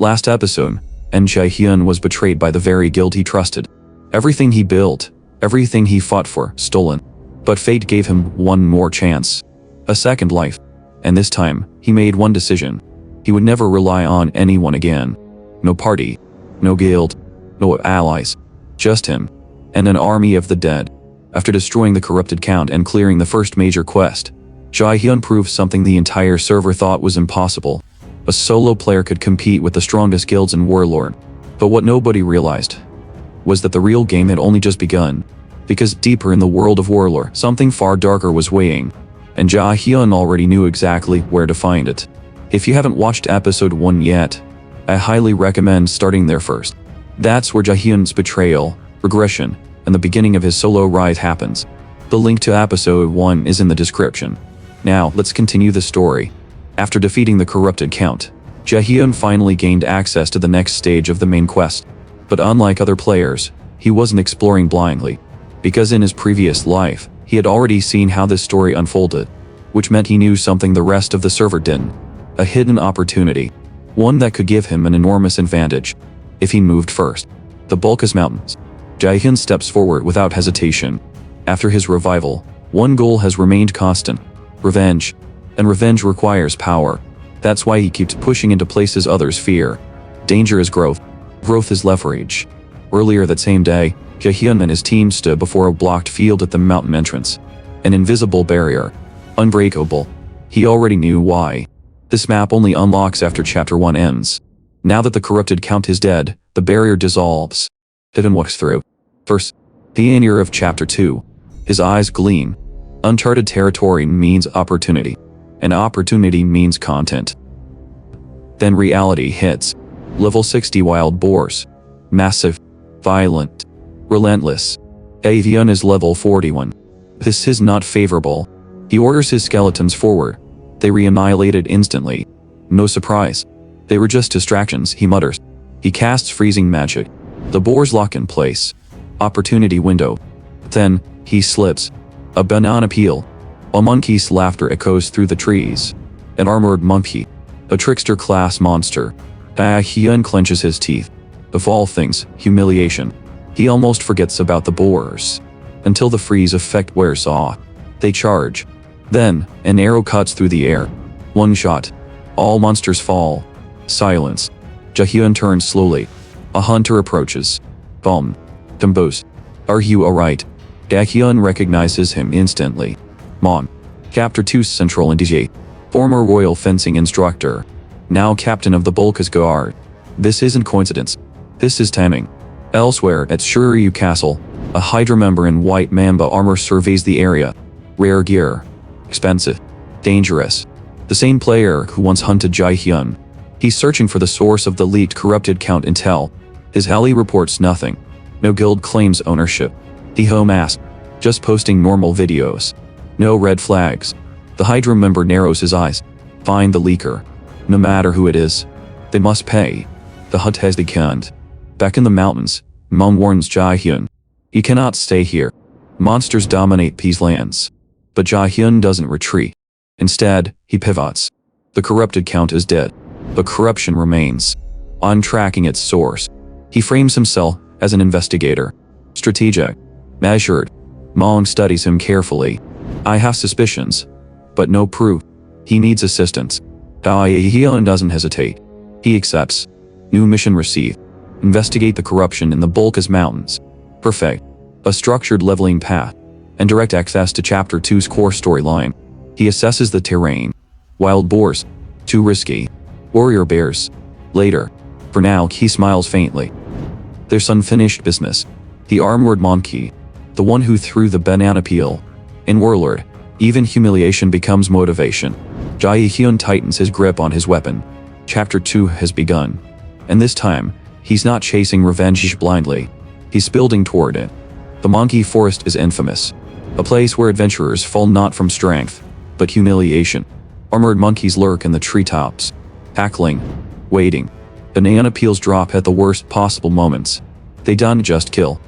Last episode, and Jaehyun was betrayed by the very guild he trusted. Everything he built, everything he fought for, stolen. But fate gave him one more chance. A second life. And this time, he made one decision. He would never rely on anyone again. No party. No guild. No allies. Just him. And an army of the dead. After destroying the corrupted count and clearing the first major quest, Jaehyun proved something the entire server thought was impossible. A solo player could compete with the strongest guilds in Warlord. But what nobody realized was that the real game had only just begun. Because deeper in the world of Warlord, something far darker was waiting. And Jaehyun already knew exactly where to find it. If you haven't watched episode 1 yet, I highly recommend starting there first. That's where Jaehyun's betrayal, regression, and the beginning of his solo rise happens. The link to episode 1 is in the description. Now, let's continue the story. After defeating the corrupted count, Jaehyun finally gained access to the next stage of the main quest. But unlike other players, he wasn't exploring blindly. Because in his previous life, he had already seen how this story unfolded, which meant he knew something the rest of the server didn't. A hidden opportunity. One that could give him an enormous advantage. If he moved first. The Bulkas Mountains. Jaehyun steps forward without hesitation. After his revival, one goal has remained constant. Revenge. And revenge requires power. That's why he keeps pushing into places others fear. Danger is growth. Growth is leverage. Earlier that same day, Jaehyun and his team stood before a blocked field at the mountain entrance. An invisible barrier. Unbreakable. He already knew why. This map only unlocks after chapter 1 ends. Now that the corrupted count is dead, the barrier dissolves. Hidden walks through. First, the end of chapter 2. His eyes gleam. Uncharted territory means opportunity. And opportunity means content. Then reality hits. Level 60 wild boars. Massive. Violent. Relentless. Jaehyun is level 41. This is not favorable. He orders his skeletons forward. They re-annihilated instantly. No surprise. They were just distractions, he mutters. He casts freezing magic. The boars lock in place. Opportunity window. Then, he slips. A banana peel. A monkey's laughter echoes through the trees. An armored monkey. A trickster-class monster. Jaehyun clenches his teeth. Of all things, humiliation. He almost forgets about the boars. Until the freeze effect wears off. They charge. Then, an arrow cuts through the air. One shot. All monsters fall. Silence. Jaehyun turns slowly. A hunter approaches. Boom. Timbos. Are you alright? Jaehyun recognizes him instantly. Mon. Chapter 2 Central and DJ. Former royal fencing instructor. Now captain of the Bulkas Guard. This isn't coincidence. This is timing. Elsewhere at Shuryu Castle, a Hydra member in white mamba armor surveys the area. Rare gear. Expensive. Dangerous. The same player who once hunted Jaehyun. He's searching for the source of the leaked corrupted count intel. His ally reports nothing. No guild claims ownership. Hahoe Mask. Just posting normal videos. No red flags. The Hydra member narrows his eyes. Find the leaker. No matter who it is. They must pay. The hut has begun. Back in the mountains, Mom warns Jaehyun. He cannot stay here. Monsters dominate these lands. But Jaehyun doesn't retreat. Instead, he pivots. The corrupted count is dead. But corruption remains. On tracking its source. He frames himself as an investigator. Strategic. Measured. Mong studies him carefully. I have suspicions. But no proof. He needs assistance. Jaehyun doesn't hesitate. He accepts. New mission received. Investigate the corruption in the Bulkas Mountains. Perfect. A structured leveling path. And direct access to Chapter 2's core storyline. He assesses the terrain. Wild boars. Too risky. Warrior bears. Later. For now, he smiles faintly. There's unfinished business. The armored monkey. The one who threw the banana peel. In Warlord, even humiliation becomes motivation. Jaehyun tightens his grip on his weapon. Chapter 2 has begun. And this time, he's not chasing revenge blindly. He's building toward it. The monkey forest is infamous. A place where adventurers fall not from strength, but humiliation. Armored monkeys lurk in the treetops. Tackling. Waiting. Banana peels drop at the worst possible moments. They don't just kill.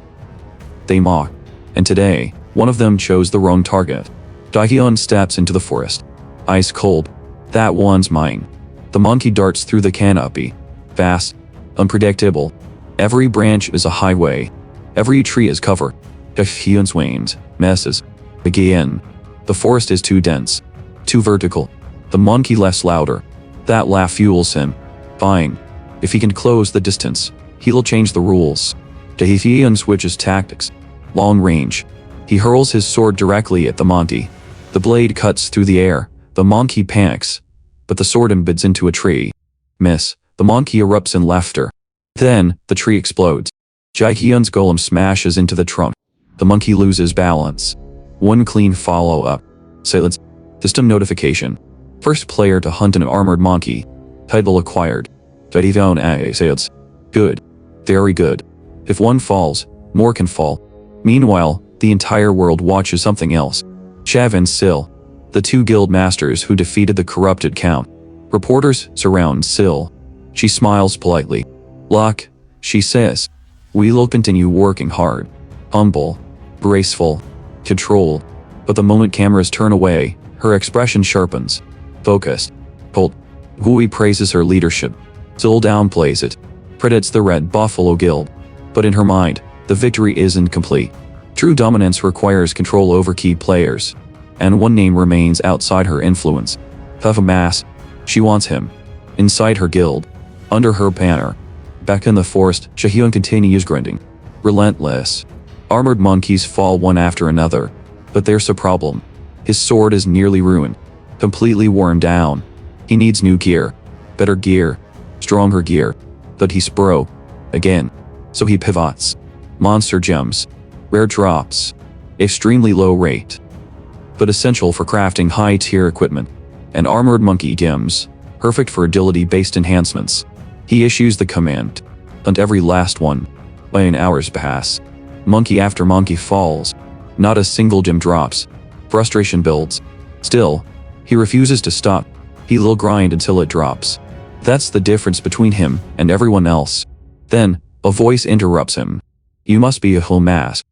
They mock. And today, one of them chose the wrong target. Jaehyun steps into the forest. Ice cold. That one's mine. The monkey darts through the canopy. Vast. Unpredictable. Every branch is a highway. Every tree is cover. Jaehyun's wanes, messes. Again. The forest is too dense. Too vertical. The monkey laughs louder. That laugh fuels him. Fine. If he can close the distance, he'll change the rules. Jaehyun switches tactics. Long range. He hurls his sword directly at the monkey. The blade cuts through the air. The monkey panics. But the sword embeds into a tree. Miss. The monkey erupts in laughter. Then, the tree explodes. Jaehyun's golem smashes into the trunk. The monkey loses balance. One clean follow-up. Silence. System notification. First player to hunt an armored monkey. Title acquired. Jaehyun sales. Good. Very good. If one falls, more can fall. Meanwhile, the entire world watches something else. Chav and Sil. The two guild masters who defeated the corrupted count. Reporters surround Sil. She smiles politely. Luck, she says. We'll continue working hard. Humble. Graceful. Controlled. But the moment cameras turn away, her expression sharpens. Focused. Cold. Hui praises her leadership. Sil downplays it. Credits the Red Buffalo Guild. But in her mind, the victory isn't complete. True dominance requires control over key players. And one name remains outside her influence. Hahoe Mask. She wants him. Inside her guild. Under her banner. Back in the forest, Jaehyun continues grinding. Relentless. Armored monkeys fall one after another. But there's a problem. His sword is nearly ruined. Completely worn down. He needs new gear. Better gear. Stronger gear. But he's broke. Again. So he pivots. Monster gems. Rare drops. Extremely low rate. But essential for crafting high-tier equipment. And armored monkey gems. Perfect for agility-based enhancements. He issues the command. Hunt every last one. An hours pass. Monkey after monkey falls. Not a single gem drops. Frustration builds. Still, he refuses to stop. He'll grind until it drops. That's the difference between him and everyone else. Then, a voice interrupts him. You must be Hahoe Mask.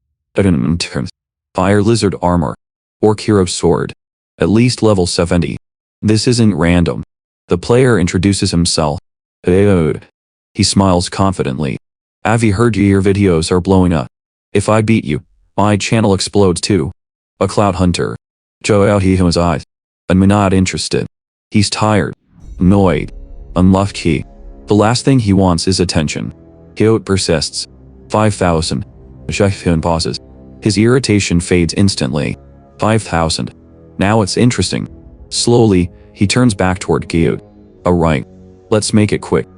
Fire lizard armor. Orc hero sword. At least level 70. This isn't random. The player introduces himself. He smiles confidently. I've heard your videos are blowing up. If I beat you, my channel explodes too. A cloud hunter. Jaehyun's eyes. I'm not interested. He's tired. Annoyed. Unlucky. The last thing he wants is attention. Jaehyun persists. 5,000. Jaehyun pauses. His irritation fades instantly. 5,000. Now it's interesting. Slowly, he turns back toward Jaehyun. Alright. Let's make it quick.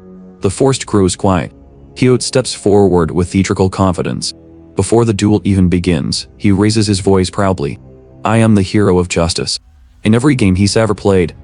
The forest grows quiet. Jaehyun steps forward with theatrical confidence. Before the duel even begins, he raises his voice proudly. I am the hero of justice. In every game he's ever played,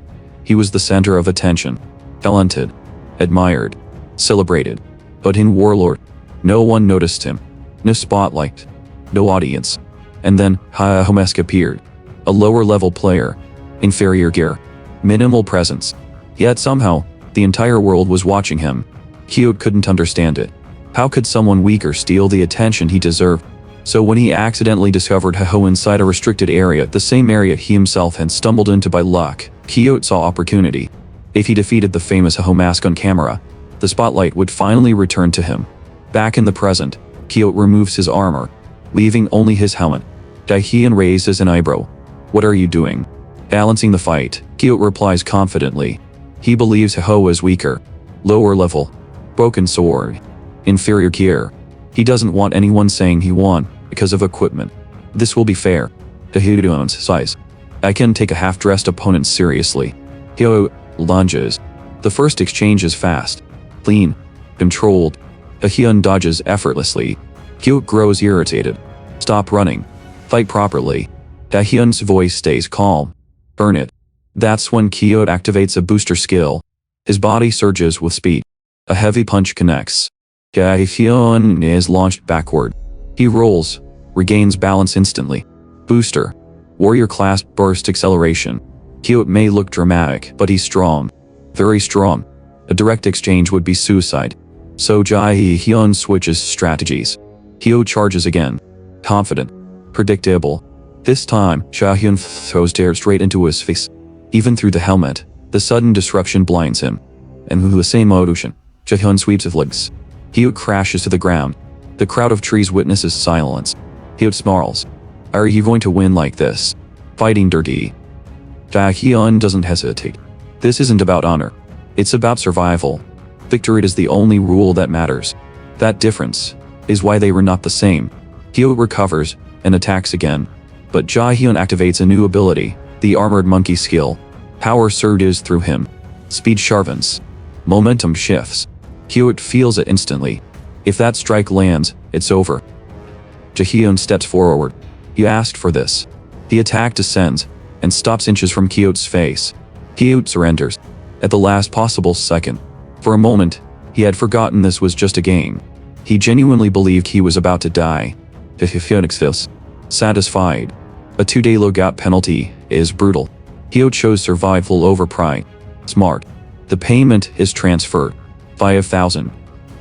he was the center of attention. Talented. Admired. Celebrated. But in Warlord, no one noticed him. No spotlight. No audience. And then, Hahoe Mask appeared. A lower-level player. Inferior gear. Minimal presence. Yet somehow, the entire world was watching him. Jaehyun couldn't understand it. How could someone weaker steal the attention he deserved? So when he accidentally discovered Hahoe inside a restricted area, the same area he himself had stumbled into by luck, Jaehyun saw opportunity. If he defeated the famous Hahoe Mask on camera, the spotlight would finally return to him. Back in the present, Jaehyun removes his armor, leaving only his helmet. Jaehyun raises an eyebrow. What are you doing? Balancing the fight, Jaehyun replies confidently. He believes Hahoe is weaker. Lower level. Broken sword. Inferior gear. He doesn't want anyone saying he won because of equipment. This will be fair. Jaehyun's size. I can take a half-dressed opponent seriously. Jaehyun lunges. The first exchange is fast. Clean. Controlled. Jaehyun dodges effortlessly. Jaehyun grows irritated. Stop running. Fight properly. Jaehyun's voice stays calm. Earn it. That's when Jaehyun activates a booster skill. His body surges with speed. A heavy punch connects. Jaehyun is launched backward. He rolls, regains balance instantly. Booster. Warrior class burst acceleration. Jaehyun may look dramatic, but he's strong. Very strong. A direct exchange would be suicide. So Jaehyun switches strategies. Jaehyun charges again. Confident. Predictable. This time, Jaehyun throws dare straight into his face. Even through the helmet, the sudden disruption blinds him. And with the same motion, Jaehyun sweeps his legs. Hahoe crashes to the ground. The crowd of trees witnesses silence. Hahoe snarls. Are you going to win like this? Fighting dirty. Jaehyun doesn't hesitate. This isn't about honor. It's about survival. Victory is the only rule that matters. That difference is why they were not the same. Hahoe recovers and attacks again. But Jaehyun activates a new ability, the Armored Monkey skill. Power surges through him. Speed sharpens. Momentum shifts. Hahoe feels it instantly. If that strike lands, it's over. Jaehyun steps forward. He asked for this. The attack descends and stops inches from Hahoe's face. Hahoe surrenders at the last possible second. For a moment, he had forgotten this was just a game. He genuinely believed he was about to die. Jaehyun feels satisfied. A 2-day logout penalty is brutal. Hahoe chose survival over pride. Smart. The payment is transferred. 5,000.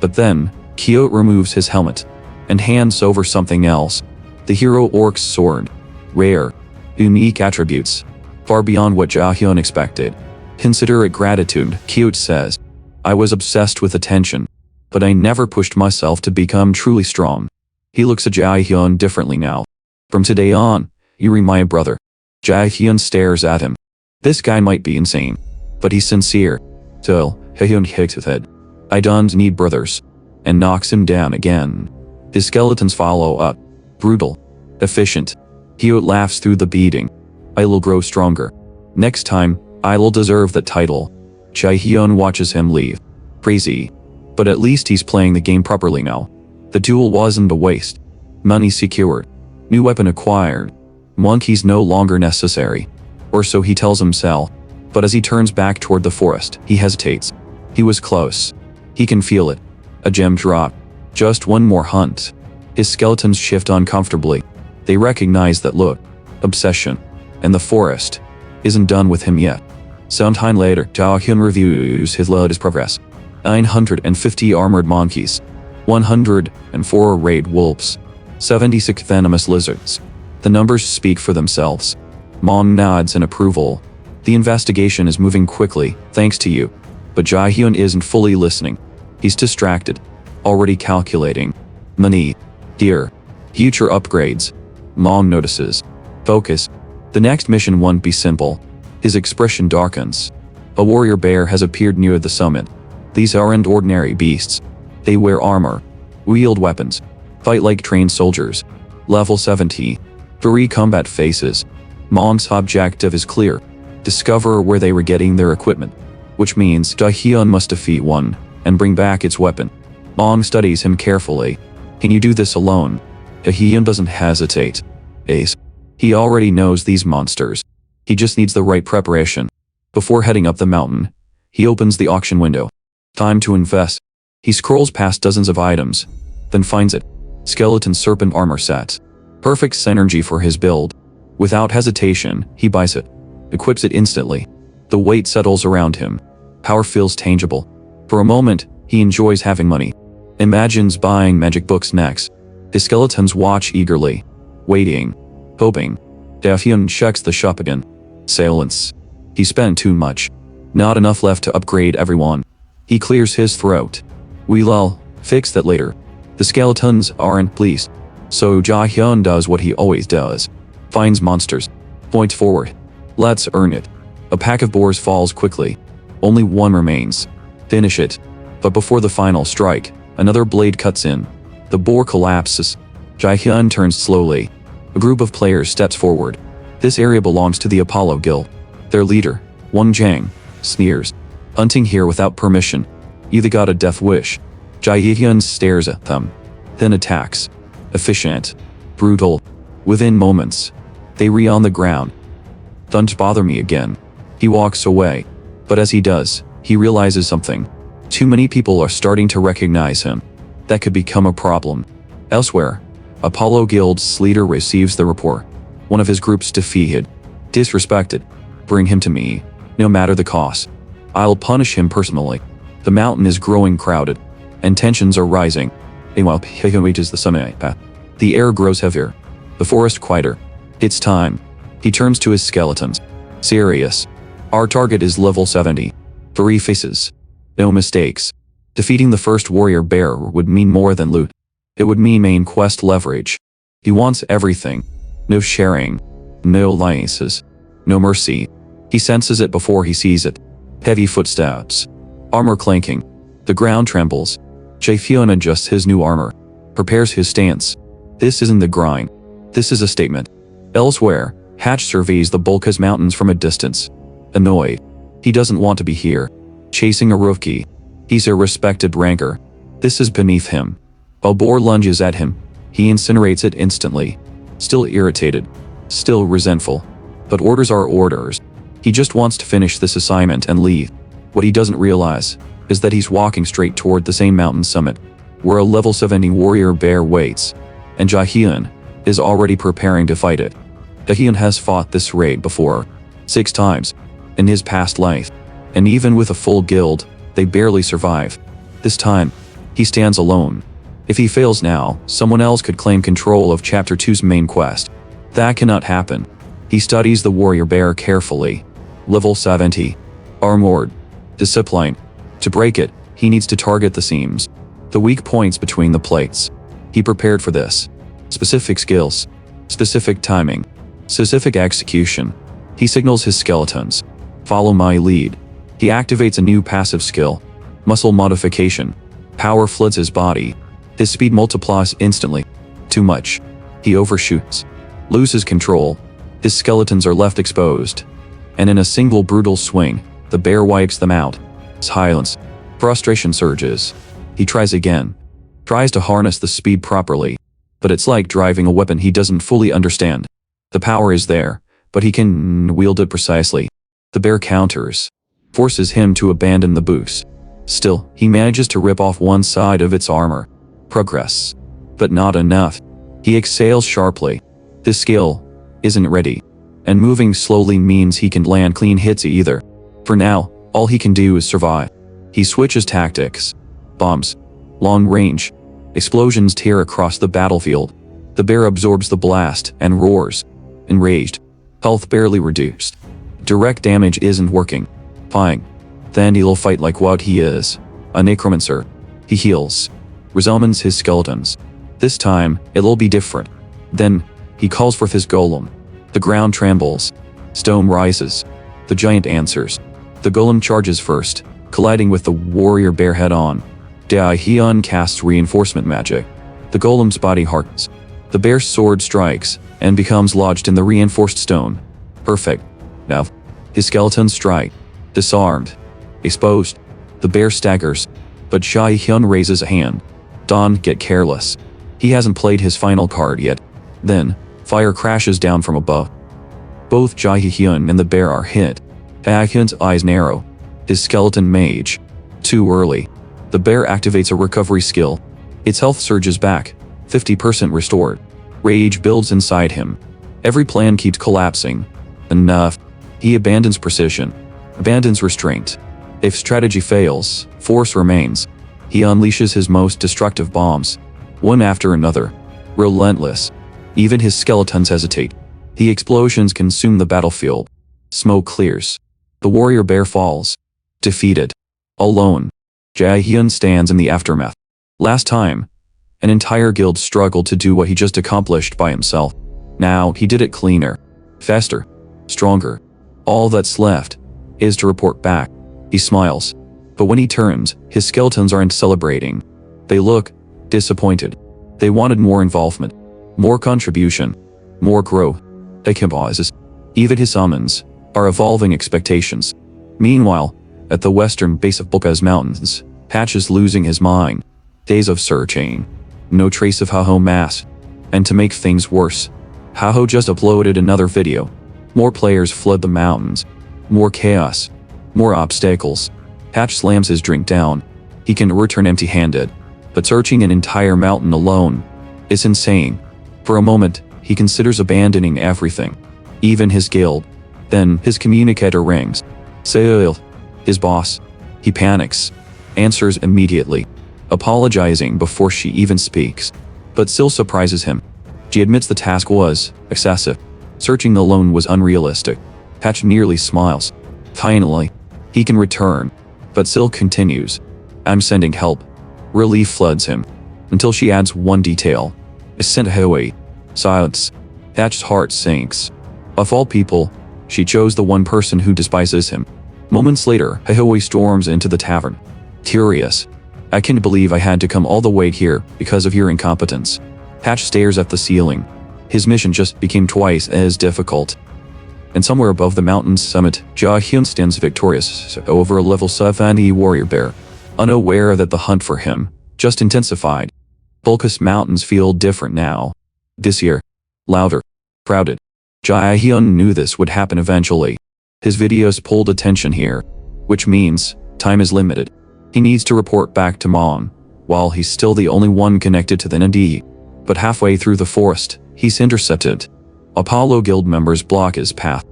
But then, Hahoe removes his helmet and hands over something else. The hero orc's sword. Rare. Unique attributes. Far beyond what Jaehyun expected. Consider it gratitude, Hahoe says. I was obsessed with attention. But I never pushed myself to become truly strong. He looks at Jaehyun differently now. From today on, you're my brother. Jaehyun stares at him. This guy might be insane, but he's sincere. So, Jaehyun shakes his head. I don't need brothers. And knocks him down again. His skeletons follow up. Brutal. Efficient. Hahoe laughs through the beating. I'll grow stronger. Next time, I'll deserve that title. Jaehyun watches him leave. Crazy. But at least he's playing the game properly now. The duel wasn't a waste. Money secured. New weapon acquired. Monkeys no longer necessary. Or so he tells himself. But as he turns back toward the forest, he hesitates. He was close. He can feel it. A gem drop. Just one more hunt. His skeletons shift uncomfortably. They recognize that look. Obsession. And the forest isn't done with him yet. Sometime later, Jaehyun reviews his latest progress. 950 armored monkeys. 104 raid wolves. 76 venomous lizards. The numbers speak for themselves. Mon nods in approval. The investigation is moving quickly, thanks to you. But Jaehyun isn't fully listening. He's distracted. Already calculating. Money. Gear. Future upgrades. Mon notices. Focus. The next mission won't be simple. His expression darkens. A warrior bear has appeared near the summit. These aren't ordinary beasts. They wear armor. Wield weapons. Fight like trained soldiers. Level 70. 3 combat phases. Mon's objective is clear. Discover where they were getting their equipment. Which means Jaehyun must defeat one and bring back its weapon. Mon studies him carefully. Can you do this alone? Jaehyun doesn't hesitate. Ace. He already knows these monsters. He just needs the right preparation. Before heading up the mountain, he opens the auction window. Time to invest. He scrolls past dozens of items, then finds it. Skeleton serpent armor set. Perfect synergy for his build. Without hesitation, he buys it. Equips it instantly. The weight settles around him. Power feels tangible. For a moment, he enjoys having money. Imagines buying magic books next. His skeletons watch eagerly. Waiting. Hoping. Jaehyun checks the shop again. Silence. He spent too much. Not enough left to upgrade everyone. He clears his throat. We'll fix that later. The skeletons aren't pleased. So Jaehyun does what he always does. Finds monsters. Points forward. Let's earn it. A pack of boars falls quickly. Only one remains. Finish it. But before the final strike, another blade cuts in. The boar collapses. Jaehyun turns slowly. A group of players steps forward. This area belongs to the Apollo Guild. Their leader, Won Jang, sneers. Hunting here without permission. You got a death wish. Jaehyun stares at them. Then attacks. Efficient. Brutal. Within moments. They re on the ground. Don't bother me again. He walks away. But as he does, he realizes something. Too many people are starting to recognize him. That could become a problem. Elsewhere, Apollo Guild's leader receives the report. One of his groups defeated. Disrespected. Bring him to me, no matter the cost. I'll punish him personally. The mountain is growing crowded, and tensions are rising. Meanwhile, Jaehyun reaches the summit path. The air grows heavier. The forest quieter. It's time. He turns to his skeletons. Serious. Our target is level 70. 3 faces. No mistakes. Defeating the first warrior bear would mean more than loot. It would mean main quest leverage. He wants everything. No sharing. No alliances. No mercy. He senses it before he sees it. Heavy footsteps. Armor clanking. The ground trembles. Jaehyun adjusts his new armor. Prepares his stance. This isn't the grind. This is a statement. Elsewhere, Hatch surveys the Bulkas Mountains from a distance. Annoyed. He doesn't want to be here. Chasing a rookie. He's a respected ranker. This is beneath him. A boar lunges at him. He incinerates it instantly. Still irritated. Still resentful. But orders are orders. He just wants to finish this assignment and leave. What he doesn't realize is that he's walking straight toward the same mountain summit, where a level 70 warrior bear waits, and Jaehyun is already preparing to fight it. Jaehyun has fought this raid before, 6 times, in his past life, and even with a full guild, they barely survive. This time, he stands alone. If he fails now, someone else could claim control of Chapter 2's main quest. That cannot happen. He studies the warrior bear carefully. Level 70. Armored. Discipline. To break it, he needs to target the seams. The weak points between the plates. He prepared for this. Specific skills. Specific timing. Specific execution. He signals his skeletons. Follow my lead. He activates a new passive skill. Muscle modification. Power floods his body. His speed multiplies instantly. Too much. He overshoots. Loses control. His skeletons are left exposed. And in a single brutal swing, the bear wipes them out. Silence. Frustration surges. He tries again. Tries to harness the speed properly. But it's like driving a weapon he doesn't fully understand. The power is there, but he can wield it precisely. The bear counters. Forces him to abandon the boost. Still, he manages to rip off one side of its armor. Progress. But not enough. He exhales sharply. This skill isn't ready. And moving slowly means he can land clean hits either. For now, all he can do is survive. He switches tactics. Bombs. Long range. Explosions tear across the battlefield. The bear absorbs the blast and roars. Enraged. Health barely reduced. Direct damage isn't working. Fine. Then he'll fight like what he is. A necromancer. He heals. Resummons his skeletons. This time, it'll be different. Then, he calls forth his golem. The ground trembles. Stone rises. The giant answers. The golem charges first, colliding with the warrior bear head-on. Jaehyun casts reinforcement magic. The golem's body hardens. The bear's sword strikes, and becomes lodged in the reinforced stone. Perfect. Now, his skeletons strike. Disarmed. Exposed. The bear staggers. But Jaehyun raises a hand. Don't get careless. He hasn't played his final card yet. Then, fire crashes down from above. Both Jaehyun and the bear are hit. Jaehyun's eyes narrow. His skeleton mage. Too early. The bear activates a recovery skill. Its health surges back, 50% restored. Rage builds inside him. Every plan keeps collapsing. Enough. He abandons precision. Abandons restraint. If strategy fails, force remains. He unleashes his most destructive bombs. One after another. Relentless. Even his skeletons hesitate. The explosions consume the battlefield. Smoke clears. The warrior bear falls. Defeated. Alone. Jaehyun stands in the aftermath. Last time, an entire guild struggled to do what he just accomplished by himself. Now, he did it cleaner. Faster. Stronger. All that's left is to report back. He smiles. But when he turns, his skeletons aren't celebrating. They look disappointed. They wanted more involvement. More contribution. More growth. They pauses. Even his summons are evolving expectations. Meanwhile, at the western base of Bulkas Mountains, Patch is losing his mind. Days of searching. No trace of Hahoe Mask. And to make things worse, Hahoe just uploaded another video. More players flood the mountains. More chaos. More obstacles. Patch slams his drink down. He can return empty-handed. But searching an entire mountain alone is insane. For a moment, he considers abandoning everything. Even his guild. Then, his communicator rings. Sail. His boss. He panics. Answers immediately. Apologizing before she even speaks. But Sil surprises him. She admits the task was excessive. Searching alone was unrealistic. Patch nearly smiles. Finally, he can return. But Sil continues. I'm sending help. Relief floods him. Until she adds one detail. I sent Hahoe. Silence. Hatch's heart sinks. Of all people, she chose the one person who despises him. Moments later, Hahoe storms into the tavern. Furious. I can't believe I had to come all the way here because of your incompetence. Hatch stares at the ceiling. His mission just became twice as difficult. And somewhere above the mountain's summit, Jaehyun stands victorious over a level 70 warrior bear, unaware that the hunt for him just intensified. Bulkus Mountains feel different now. This year. Louder. Crowded. Jaehyun knew this would happen eventually. His videos pulled attention here, which means time is limited. He needs to report back to Mon, while he's still the only one connected to the ND. But halfway through the forest, he's intercepted. Apollo Guild members block his path.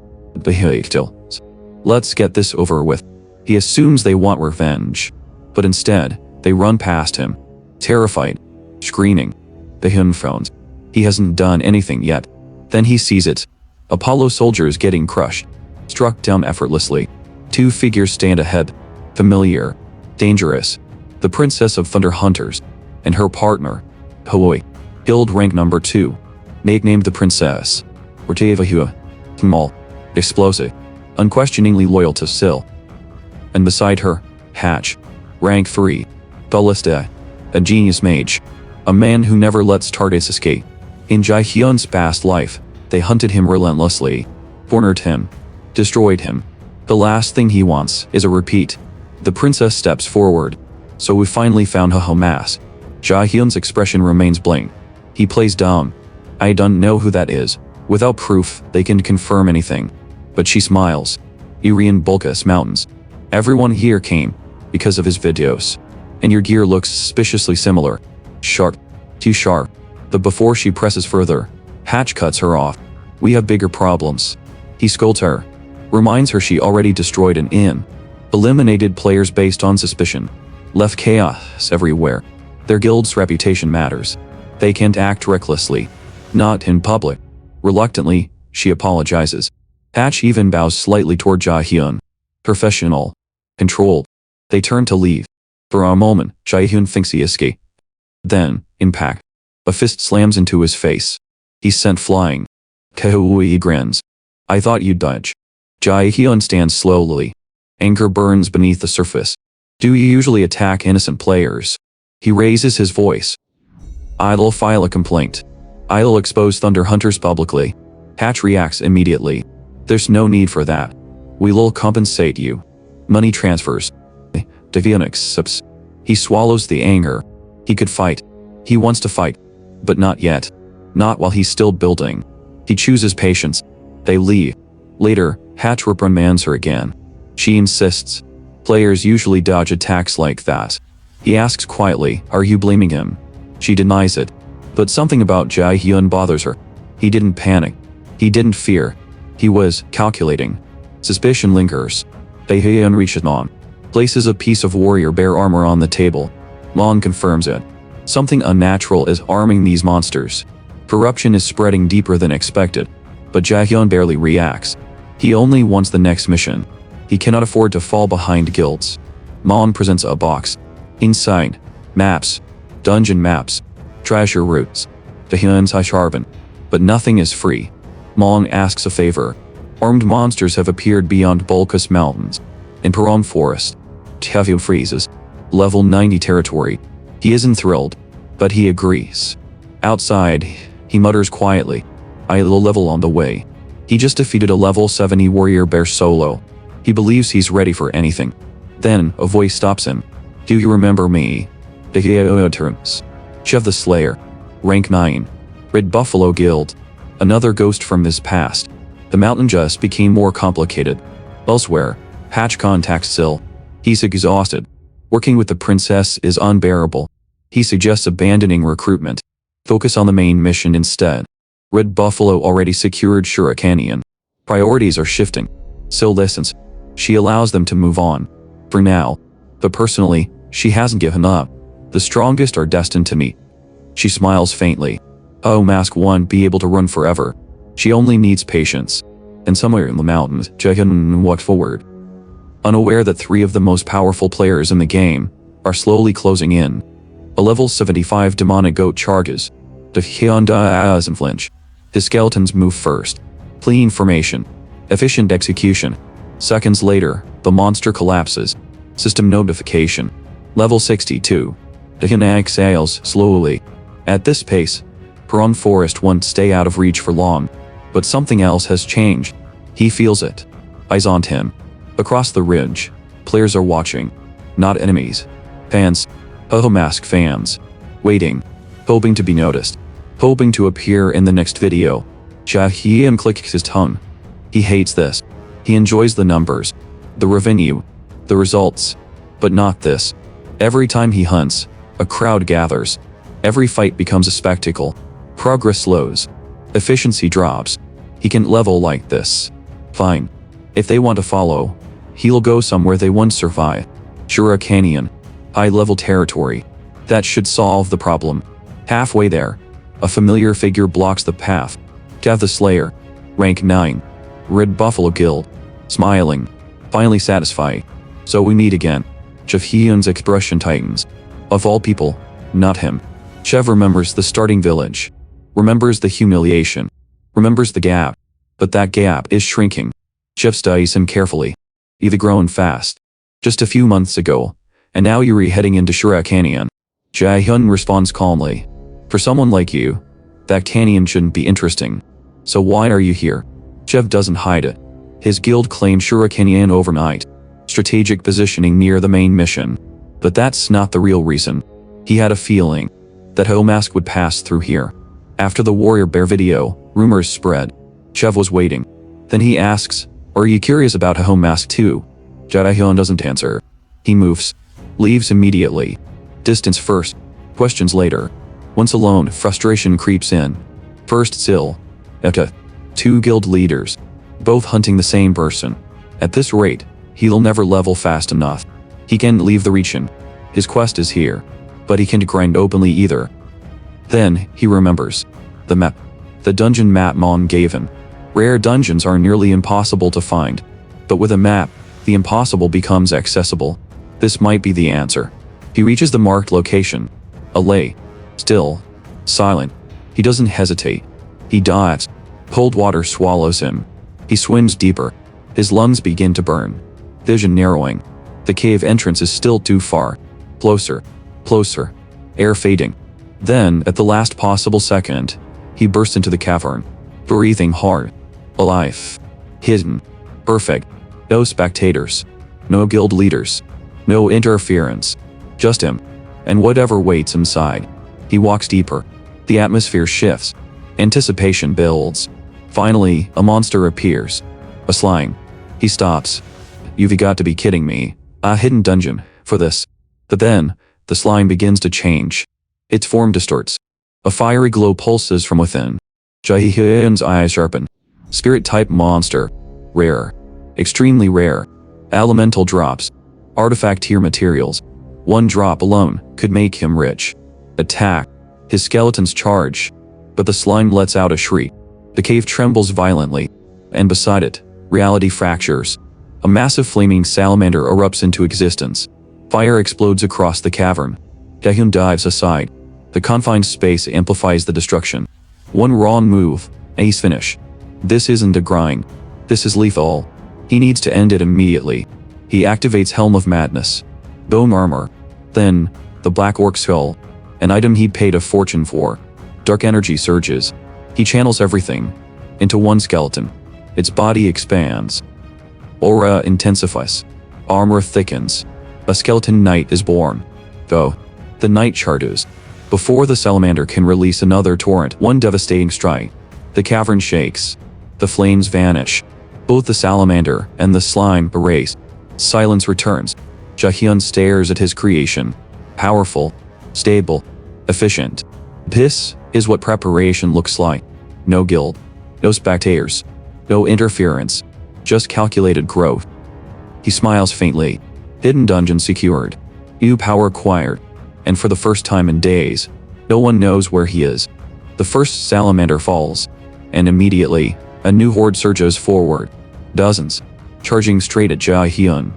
Let's get this over with. He assumes they want revenge. But instead, they run past him. Terrified. Screaming. Jaehyun frowns. He hasn't done anything yet. Then he sees it. Apollo soldiers getting crushed. Struck down effortlessly. Two figures stand ahead. Familiar. Dangerous. The Princess of Thunder Hunters. And her partner. Hahoe. Guild rank number 2. Nicknamed the Princess. Jaehyun. Small. Explosive. Unquestioningly loyal to Sil. And beside her, Hatch. Rank 3. Ballista. A genius mage. A man who never lets targets escape. In Jaehyun's past life, they hunted him relentlessly. Cornered him. Destroyed him. The last thing he wants is a repeat. The princess steps forward. So we finally found Hahoe Mask. Jaehyun's expression remains blank. He plays dumb. I don't know who that is. Without proof, they can confirm anything. But she smiles. Irian Bulkus Mountains. Everyone here came because of his videos. And your gear looks suspiciously similar. Sharp. Too sharp. But before she presses further, Hatch cuts her off. We have bigger problems. He scolds her. Reminds her she already destroyed an inn. Eliminated players based on suspicion. Left chaos everywhere. Their guild's reputation matters. They can't act recklessly. Not in public. Reluctantly, she apologizes. Hatch even bows slightly toward Jaehyun. Professional. Controlled. They turn to leave. For a moment, Jaehyun thinks he escaped. Then, impact. A fist slams into his face. He's sent flying. Hahoe grins. I thought you'd dodge. Jaehyun stands slowly. Anger burns beneath the surface. Do you usually attack innocent players? He raises his voice. I'll file a complaint. I'll expose Thunder Hunters publicly. Hatch reacts immediately. There's no need for that. We'll compensate you. Money transfers. Jaehyun accepts. He swallows the anger. He could fight. He wants to fight. But not yet. Not while he's still building. He chooses patience. They leave. Later, Hatch reprimands her again. She insists. Players usually dodge attacks like that. He asks quietly, are you blaming him? She denies it. But something about Jaehyun bothers her. He didn't panic. He didn't fear. He was calculating. Suspicion lingers. Jaehyun reaches Mon. Places a piece of warrior bear armor on the table. Mon confirms it. Something unnatural is arming these monsters. Corruption is spreading deeper than expected. But Jaehyun barely reacts. He only wants the next mission. He cannot afford to fall behind guilds. Mon presents a box. Inside, maps. Dungeon maps. Treasure routes. Jaehyun's eye sharpen. But nothing is free. Mon asks a favor. Armed monsters have appeared beyond Bulkus Mountains. In Paron Forest. Jaehyun freezes. Level 90 territory. He isn't thrilled. But he agrees. Outside, he mutters quietly. I'll level on the way. He just defeated a level 70 warrior bear solo. He believes he's ready for anything. Then, a voice stops him. Do you remember me? Jaehyun turns. Chev the Slayer. Rank 9. Red Buffalo Guild. Another ghost from his past. The mountain just became more complicated. Elsewhere, Hatch contacts Sil. He's exhausted. Working with the princess is unbearable. He suggests abandoning recruitment. Focus on the main mission instead. Red Buffalo already secured Shurikanian. Priorities are shifting. Sil listens. She allows them to move on. For now. But personally, she hasn't given up. The strongest are destined to meet. She smiles faintly. Hahoe Mask won't be able to run forever. She only needs patience. And somewhere in the mountains, Jaehyun walked forward. Unaware that 3 of the most powerful players in the game are slowly closing in. A level 75 demonic goat charges. Jaehyun doesn't flinch. His skeletons move first. Clean formation. Efficient execution. Seconds later, the monster collapses. System notification. Level 62. Jaehyun exhales slowly. At this pace, Peron Forest won't stay out of reach for long. But something else has changed. He feels it. Eyes on him. Across the ridge, players are watching. Not enemies. Fans. Hahoe Mask fans. Waiting. Hoping to be noticed. Hoping to appear in the next video. Jaehyun clicks his tongue. He hates this. He enjoys the numbers. The revenue. The results. But not this. Every time he hunts, a crowd gathers. Every fight becomes a spectacle. Progress slows. Efficiency drops. He can't level like this. Fine. If they want to follow, he'll go somewhere they won't survive. Shura Canyon. High-level territory. That should solve the problem. Halfway there, a familiar figure blocks the path. Tav the Slayer. Rank 9. Red Buffalo Guild. Smiling. Finally satisfied. So we meet again. Jaehyun's expression tightens. Of all people, not him. Chev remembers the starting village. Remembers the humiliation. Remembers the gap. But that gap is shrinking. Chev studies him carefully. You've grown fast. Just a few months ago, and now you're heading into Shura Canyon. Jaehyun responds calmly. For someone like you, that canyon shouldn't be interesting. So why are you here? Chev doesn't hide it. His guild claimed Shura Canyon overnight. Strategic positioning near the main mission. But that's not the real reason. He had a feeling that Hahoe Mask would pass through here. After the Warrior Bear video, rumors spread. Chev was waiting. Then he asks, are you curious about Hahoe Mask too? Jaehyun doesn't answer. He moves. Leaves immediately. Distance first. Questions later. Once alone, frustration creeps in. First Sil. Eta. 2 guild leaders. Both hunting the same person. At this rate, he'll never level fast enough. He can't leave the region. His quest is here. But he can't grind openly either. Then, he remembers. The map. The dungeon map Mon gave him. Rare dungeons are nearly impossible to find. But with a map, the impossible becomes accessible. This might be the answer. He reaches the marked location. Allay. Still. Silent. He doesn't hesitate. He dives. Cold water swallows him. He swims deeper. His lungs begin to burn. Vision narrowing. The cave entrance is still too far. Closer. Closer. Air fading. Then, at the last possible second, he bursts into the cavern. Breathing hard. Alive. Hidden. Perfect. No spectators. No guild leaders. No interference. Just him. And whatever waits inside. He walks deeper. The atmosphere shifts. Anticipation builds. Finally, a monster appears. A slime. He stops. You've got to be kidding me. A hidden dungeon, for this. But then, the slime begins to change. Its form distorts. A fiery glow pulses from within. Jaehyun's eyes sharpen. Spirit-type monster. Rare. Extremely rare. Elemental drops. Artifact tier materials. One drop alone could make him rich. Attack. His skeletons charge. But the slime lets out a shriek. The cave trembles violently. And beside it, reality fractures. A massive flaming salamander erupts into existence. Fire explodes across the cavern. Jaehyun dives aside. The confined space amplifies the destruction. One wrong move, and he's finished. This isn't a grind. This is lethal. He needs to end it immediately. He activates Helm of Madness. Bone armor. Then, the Black Orc Skull. An item he paid a fortune for. Dark energy surges. He channels everything into one skeleton. Its body expands. Aura intensifies. Armor thickens. A skeleton knight is born. Though, the knight charges. Before the salamander can release another torrent, one devastating strike. The cavern shakes. The flames vanish. Both the salamander and the slime erase. Silence returns. Jaehyun stares at his creation. Powerful. Stable. Efficient. This is what preparation looks like. No guild. No spectators. No interference. Just calculated growth. He smiles faintly. Hidden dungeon secured. New power acquired. And for the first time in days, no one knows where he is. The first salamander falls. And immediately, a new horde surges forward. Dozens. Charging straight at Jaehyun.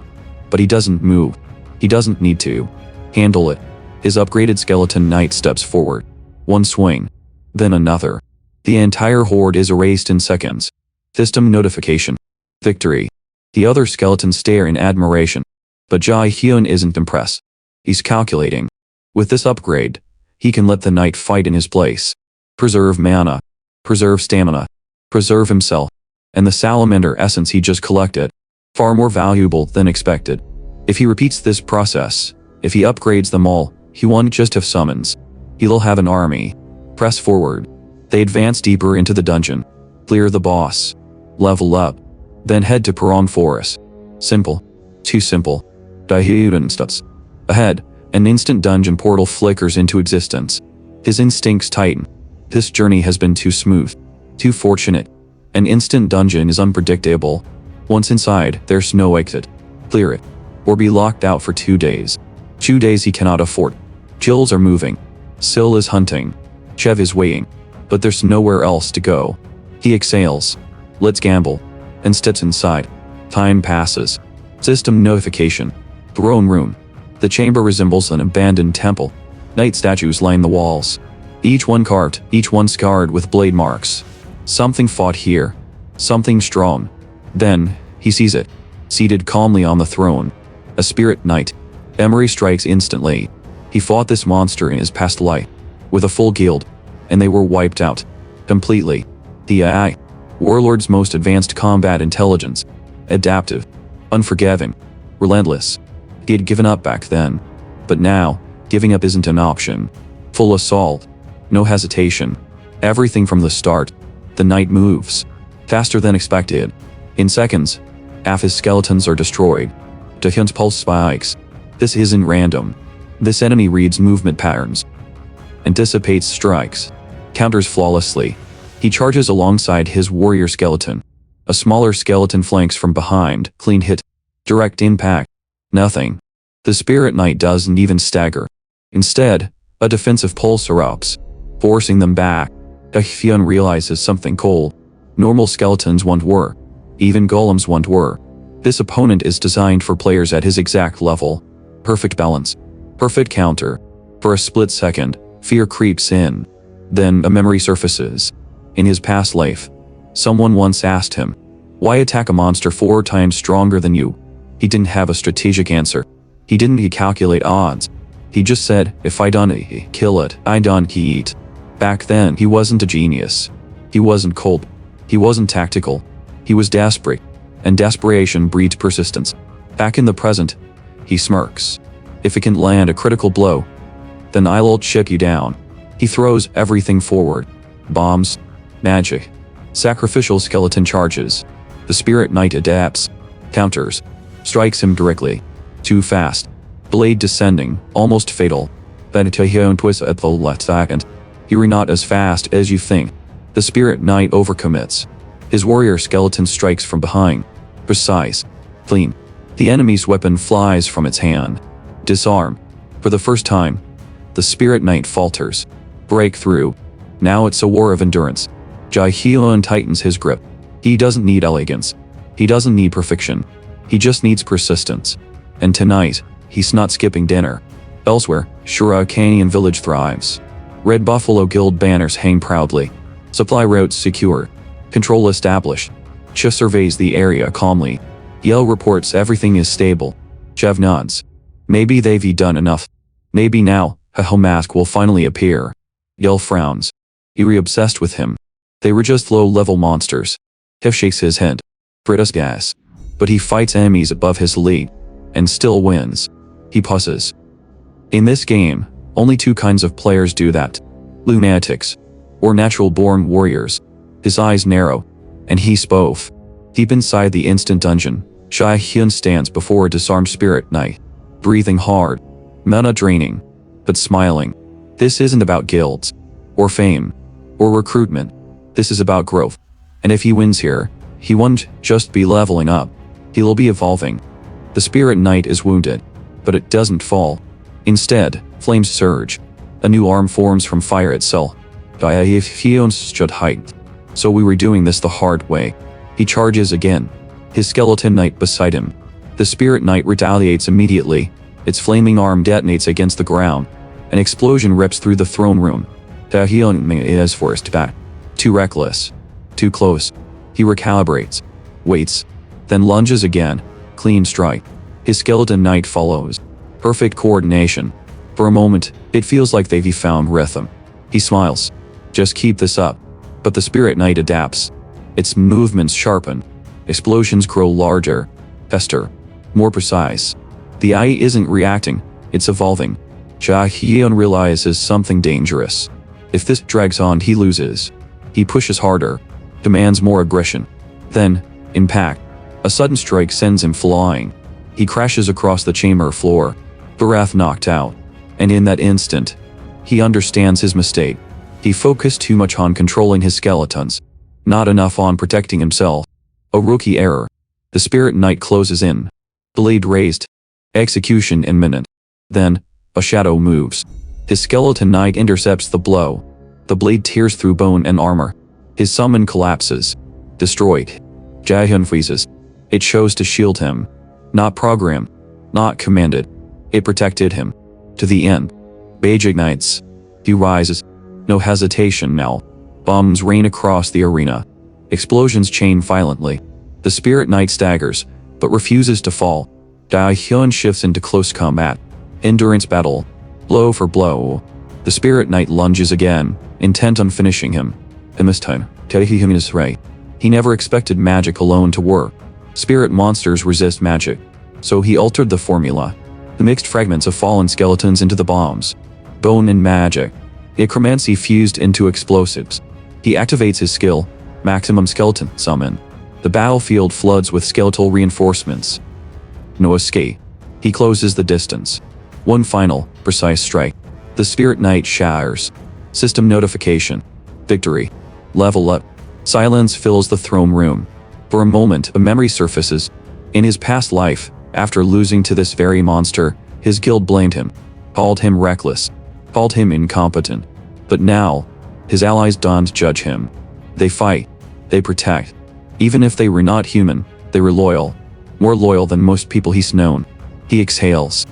But he doesn't move. He doesn't need to. Handle it. His upgraded skeleton knight steps forward. One swing. Then another. The entire horde is erased in seconds. System notification. Victory. The other skeletons stare in admiration. But Jaehyun isn't impressed. He's calculating. With this upgrade, he can let the knight fight in his place. Preserve mana. Preserve stamina. Preserve himself. And the salamander essence he just collected. Far more valuable than expected. If he repeats this process, if he upgrades them all, he won't just have summons. He'll have an army. Press forward. They advance deeper into the dungeon. Clear the boss. Level up. Then head to Perong Forest. Simple. Too simple. Jaehyun steps ahead. An instant dungeon portal flickers into existence. His instincts tighten. This journey has been too smooth. Too fortunate. An instant dungeon is unpredictable. Once inside, there's no exit. Clear it. Or be locked out for 2 days. 2 days he cannot afford. Chills are moving. Sil is hunting. Chev is waiting. But there's nowhere else to go. He exhales. Let's gamble. And steps inside. Time passes. System notification. Throne room. The chamber resembles an abandoned temple. Knight statues line the walls. Each one carved, each one scarred with blade marks. Something fought here. Something strong. Then, he sees it. Seated calmly on the throne. A spirit knight. Memory strikes instantly. He fought this monster in his past life. With a full guild. And they were wiped out. Completely. The AI. Warlord's most advanced combat intelligence. Adaptive. Unforgiving. Relentless. He had given up back then. But now, giving up isn't an option. Full assault. No hesitation. Everything from the start. The knight moves. Faster than expected. In seconds, half his skeletons are destroyed. Jaehyun's pulse spikes. This isn't random. This enemy reads movement patterns. Anticipates strikes. Counters flawlessly. He charges alongside his warrior skeleton. A smaller skeleton flanks from behind. Clean hit. Direct impact. Nothing. The spirit knight doesn't even stagger. Instead, a defensive pulse erupts, forcing them back. Jaehyun realizes something cold. Normal skeletons won't work. Even golems won't work. This opponent is designed for players at his exact level. Perfect balance. Perfect counter. For a split second, fear creeps in. Then a memory surfaces. In his past life, someone once asked him, "Why attack a monster 4 times stronger than you?" He didn't have a strategic answer. He didn't calculate odds. He just said, "If I don't kill it, I don't eat." Back then, he wasn't a genius. He wasn't cold. He wasn't tactical. He was desperate. And desperation breeds persistence. Back in the present, he smirks. If it can land a critical blow, then I'll shut you down. He throws everything forward. Bombs. Magic. Sacrificial skeleton charges. The spirit knight adapts. Counters. Strikes him directly. Too fast. Blade descending, almost fatal. But Jaehyun twists at the last second. You're not as fast as you think. The spirit knight overcommits. His warrior skeleton strikes from behind. Precise. Clean. The enemy's weapon flies from its hand. Disarm. For the first time, the spirit knight falters. Breakthrough. Now it's a war of endurance. Jaehyun tightens his grip. He doesn't need elegance. He doesn't need perfection. He just needs persistence. And tonight, he's not skipping dinner. Elsewhere, Shura Canyon Village thrives. Red Buffalo Guild banners hang proudly. Supply routes secure. Control established. Cha surveys the area calmly. Yell reports everything is stable. Chev nods. Maybe they've done enough. Maybe now, Hahoe Mask will finally appear. Yell frowns. You're obsessed with him. They were just low-level monsters. Hef shakes his head. Fritas gas. But he fights enemies above his league. And still wins. He pauses. In this game, only 2 kinds of players do that. Lunatics. Or natural-born warriors. His eyes narrow. And he's both. Deep inside the instant dungeon, Jaehyun stands before a disarmed spirit knight. Breathing hard. Mana draining. But smiling. This isn't about guilds. Or fame. Or recruitment. This is about growth. And if he wins here, he won't just be leveling up. He'll be evolving. The spirit knight is wounded. But it doesn't fall. Instead, flames surge. A new arm forms from fire itself. Jaehyun's stood height. So we were doing this the hard way. He charges again. His skeleton knight beside him. The spirit knight retaliates immediately. Its flaming arm detonates against the ground. An explosion rips through the throne room. Jaehyun is forced back. Too reckless. Too close. He recalibrates. Waits. Then lunges again. Clean strike. His skeleton knight follows. Perfect coordination. For a moment, it feels like they've found rhythm. He smiles. Just keep this up. But the spirit knight adapts. Its movements sharpen. Explosions grow larger. Faster. More precise. The eye isn't reacting, it's evolving. Jaehyun realizes something dangerous. If this drags on, he loses. He pushes harder. Demands more aggression. Then, impact. A sudden strike sends him flying. He crashes across the chamber floor. Breath knocked out. And in that instant, he understands his mistake. He focused too much on controlling his skeletons. Not enough on protecting himself. A rookie error. The spirit knight closes in. Blade raised. Execution imminent. Then, a shadow moves. His skeleton knight intercepts the blow. The blade tears through bone and armor. His summon collapses. Destroyed. Jaehyun freezes. It chose to shield him. Not programmed. Not commanded. It protected him. To the end. Rage ignites. He rises. No hesitation now. Bombs rain across the arena. Explosions chain violently. The spirit knight staggers, but refuses to fall. Jaehyun shifts into close combat. Endurance battle. Blow for blow. The spirit knight lunges again, intent on finishing him. And this time, Jaehyun is right. He never expected magic alone to work. Spirit monsters resist magic. So he altered the formula. He mixed fragments of fallen skeletons into the bombs. Bone and magic. Necromancy fused into explosives. He activates his skill, Maximum Skeleton Summon. The battlefield floods with skeletal reinforcements. No escape. He closes the distance. One final, precise strike. The spirit knight shatters. System notification. Victory. Level up. Silence fills the throne room. For a moment, a memory surfaces. In his past life, after losing to this very monster, his guild blamed him. Called him reckless. Called him incompetent. But now, his allies don't judge him. They fight. They protect. Even if they were not human, they were loyal. More loyal than most people he's known. He exhales.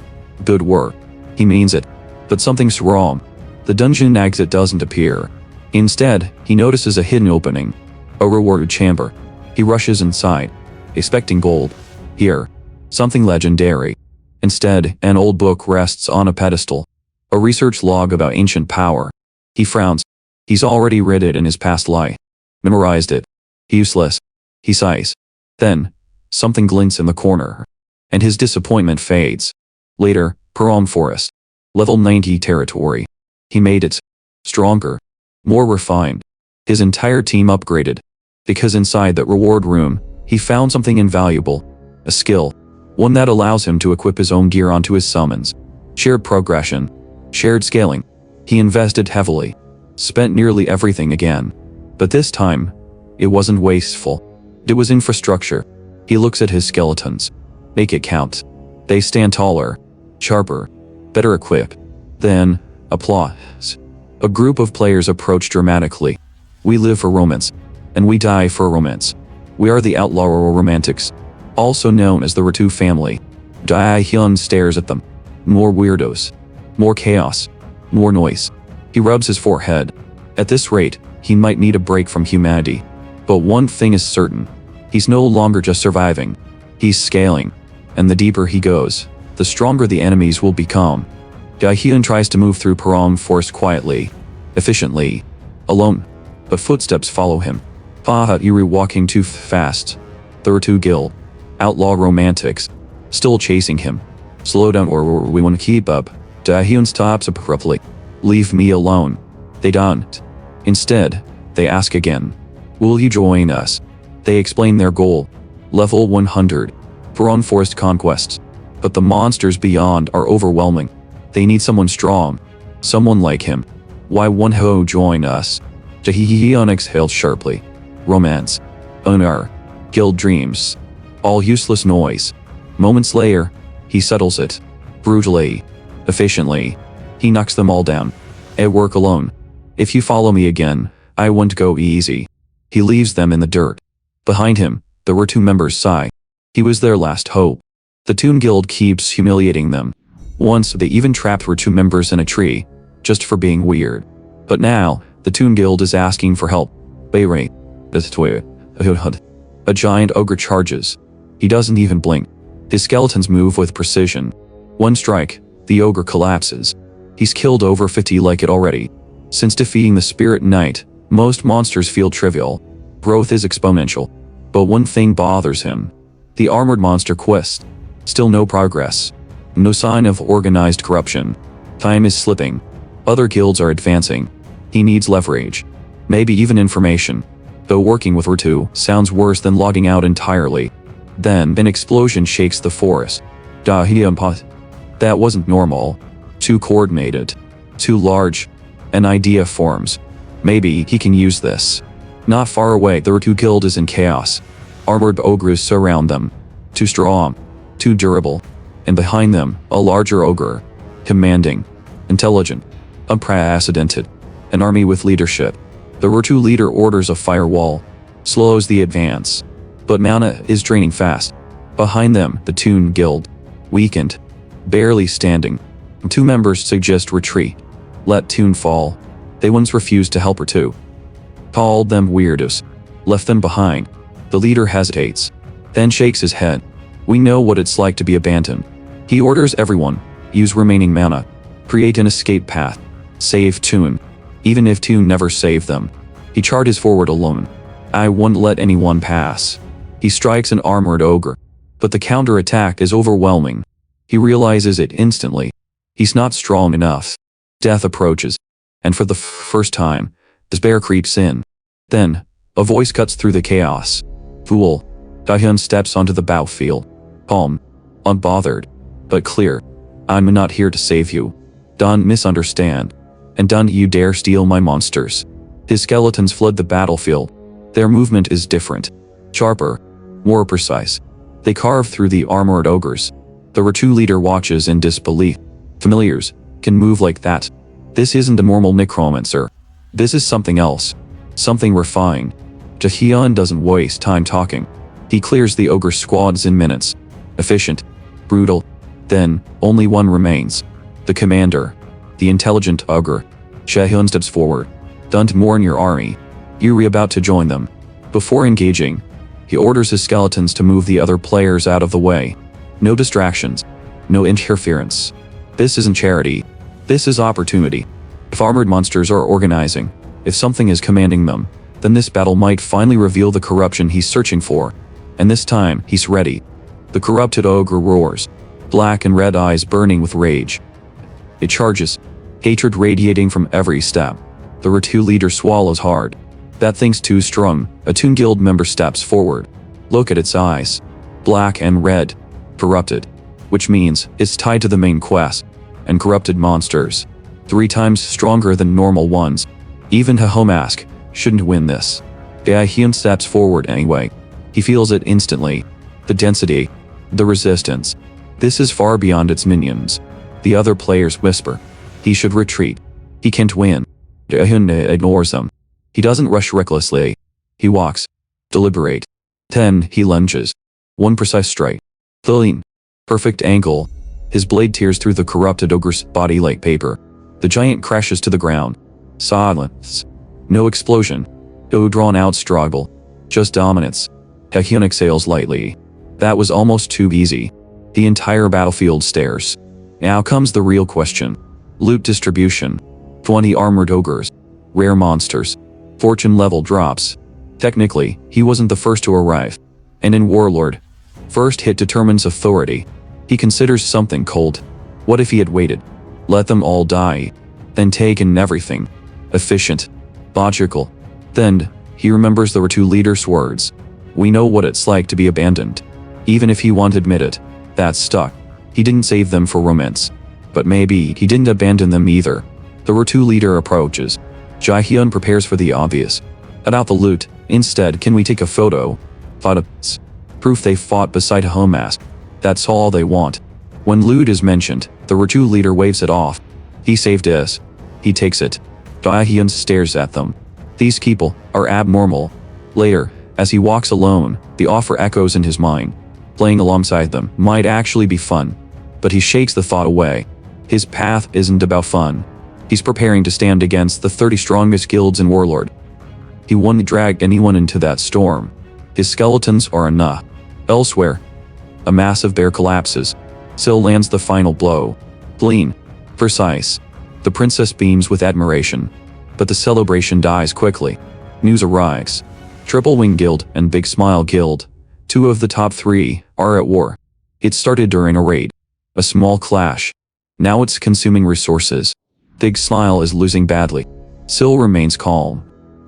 Good work. He means it. But something's wrong. The dungeon exit doesn't appear. Instead, he notices a hidden opening. A reward chamber. He rushes inside, expecting gold. Here, something legendary. Instead, an old book rests on a pedestal. A research log about ancient power. He frowns. He's already read it in his past life. Memorized it. Useless. He sighs. Then, something glints in the corner. And his disappointment fades. Later, Param Forest. Level 90 territory. He made it. Stronger. More refined. His entire team upgraded. Because inside that reward room, he found something invaluable. A skill. One that allows him to equip his own gear onto his summons. Shared progression. Shared scaling. He invested heavily. Spent nearly everything again. But this time, it wasn't wasteful. It was infrastructure. He looks at his skeletons. Make it count. They stand taller. Sharper. Better equipped. Then, applause. A group of players approach dramatically. We live for romance. And we die for romance. We are the outlaw romantics. Also known as the Ratu family. Jaehyun stares at them. More weirdos. More chaos. More noise. He rubs his forehead. At this rate, he might need a break from humanity. But one thing is certain. He's no longer just surviving. He's scaling. And the deeper he goes, the stronger the enemies will become. Jaehyun tries to move through Param Forest quietly. Efficiently. Alone. But footsteps follow him. Hahoe walking too fast. The Ratu Guild. Outlaw romantics. Still chasing him. Slow down or we won't keep up. Jaehyun stops abruptly. Leave me alone. They don't. Instead, they ask again. Will you join us? They explain their goal. Level 100. Param Forest conquests. But the monsters beyond are overwhelming. They need someone strong. Someone like him. Why won't Ho join us? Jaehyun exhaled sharply. Romance. Honor. Guild dreams. All useless noise. Moments later, he settles it. Brutally. Efficiently. He knocks them all down. I work alone. If you follow me again, I won't go easy. He leaves them in the dirt. Behind him, the Ratu members sigh. He was their last hope. The Toon Guild keeps humiliating them. Once, they even trapped her 2 members in a tree, just for being weird. But now, the Toon Guild is asking for help. Bayray. A giant ogre charges. He doesn't even blink. His skeletons move with precision. One strike, the ogre collapses. He's killed over 50 like it already. Since defeating the Spirit Knight, most monsters feel trivial. Growth is exponential. But one thing bothers him. The armored monster quest. Still no progress. No sign of organized corruption. Time is slipping. Other guilds are advancing. He needs leverage. Maybe even information. Though working with R2 sounds worse than logging out entirely. Then an explosion shakes the forest. That wasn't normal. Too coordinated. Too large. An idea forms. Maybe he can use this. Not far away, the R2 guild is in chaos. Armored ogres surround them. Too strong. Too durable. And behind them, a larger ogre. Commanding. Intelligent. Unprecedented. An army with leadership. The R2 leader orders a firewall. Slows the advance. But mana is draining fast. Behind them, the Toon Guild. Weakened. Barely standing. 2 members suggest retreat. Let Toon fall. They once refused to help R2. Called them weirdos. Left them behind. The leader hesitates. Then shakes his head. We know what it's like to be abandoned. He orders everyone. Use remaining mana. Create an escape path. Save Toon. Even if Toon never saved them. He charges forward alone. I won't let anyone pass. He strikes an armored ogre. But the counterattack is overwhelming. He realizes it instantly. He's not strong enough. Death approaches. And for the first time, despair creeps in. Then, a voice cuts through the chaos. Fool. Jaehyun steps onto the battlefield. Calm. Unbothered. But clear. I'm not here to save you. Don't misunderstand. And don't you dare steal my monsters. His skeletons flood the battlefield. Their movement is different. Sharper. More precise. They carve through the armored ogres. The R2 leader watches in disbelief. Familiars can move like that. This isn't a normal necromancer. This is something else. Something refined. Jaehyun doesn't waste time talking. He clears the ogre squads in minutes. Efficient. Brutal. Then, only one remains. The commander. The intelligent ogre. Jaehyun steps forward. Don't mourn your army. You're about to join them. Before engaging, he orders his skeletons to move the other players out of the way. No distractions. No interference. This isn't charity. This is opportunity. If armored monsters are organizing, if something is commanding them, then this battle might finally reveal the corruption he's searching for. And this time, he's ready. The corrupted ogre roars. Black and red eyes burning with rage. It charges. Hatred radiating from every step. The R2 leader swallows hard. That thing's too strong. A Toon Guild member steps forward. Look at its eyes. Black and red. Corrupted. Which means, it's tied to the main quest. And corrupted monsters. 3 times stronger than normal ones. Even Hahoe Mask shouldn't win this. Jaehyun steps forward anyway. He feels it instantly. The density. The resistance. This is far beyond its minions. The other players whisper. He should retreat. He can't win. Jaehyun ignores them. He doesn't rush recklessly. He walks. Deliberate. Then, he lunges. One precise strike. Clean. Perfect angle. His blade tears through the corrupted ogre's body like paper. The giant crashes to the ground. Silence. No explosion. No drawn-out struggle. Just dominance. Jaehyun exhales lightly. That was almost too easy. The entire battlefield stares. Now comes the real question. Loot distribution. 20 armored ogres. Rare monsters. Fortune level drops. Technically, he wasn't the first to arrive. And in Warlord, first hit determines authority. He considers something cold. What if he had waited? Let them all die. Then taken everything. Efficient. Logical. Then, he remembers the R2 leader's words. We know what it's like to be abandoned. Even if he won't admit it, that's stuck. He didn't save them for romance. But maybe he didn't abandon them either. The R2 leader approaches. Jaehyun prepares for the obvious. About the loot, instead, can we take a photo? Photos. Proof they fought beside Hahoe Mask. That's all they want. When loot is mentioned, the R2 leader waves it off. He saved us. He takes it. Jaehyun stares at them. These people are abnormal. Later, as he walks alone, the offer echoes in his mind. Playing alongside them might actually be fun. but he shakes the thought away. His path isn't about fun. He's preparing to stand against the 30 strongest guilds in Warlord. He won't drag anyone into that storm. His skeletons are enough. Elsewhere, a massive bear collapses. Sil lands the final blow. Clean. Precise. The princess beams with admiration. But the celebration dies quickly. News arrives. Triple Wing Guild and Big Smile Guild, 2 of the top 3, are at war. It started during a raid. A small clash. Now it's consuming resources. Big Smile is losing badly. Sil remains calm.